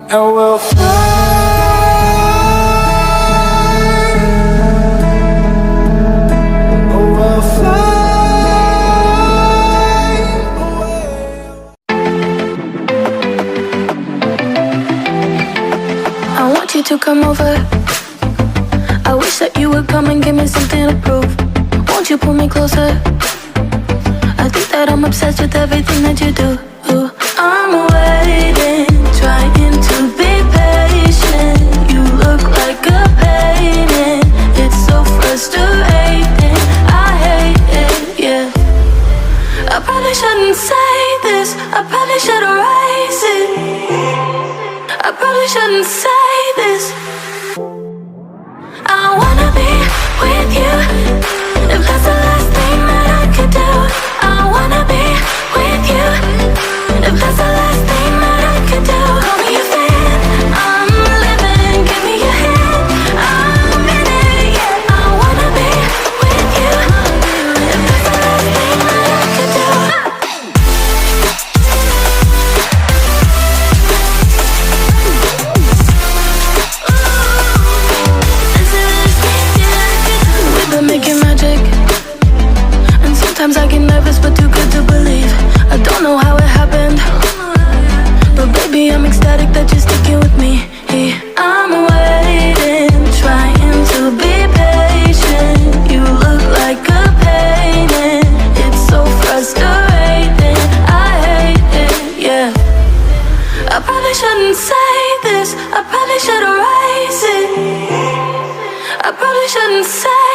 and we'll fly. Oh, we'll fly away. I want you to come over. I wish that you would come and give me something to prove. Won't you pull me closer? I think that I'm obsessed with everything that you do. I'm waiting, trying to be patient. You look like a painting. It's so frustrating. I hate it, yeah. I probably shouldn't say this. I probably should erase it. I probably shouldn't say this. I wanna be with you. If that's the last thing that I could do, I wanna be with you. If that's the last thing that I could do, call me a fan. I'm living, give me your hand. I'm in it, yeah. I wanna be with you. If that's the last thing that I could do. We've been making magic, and sometimes I get nervous but too good to believe. I don't know how it happened, but baby I'm ecstatic that you're sticking with me. I'm waiting, trying to be patient. You look like a painting. It's so frustrating. I hate it, yeah. I probably shouldn't say this. I probably should erase it. I probably shouldn't say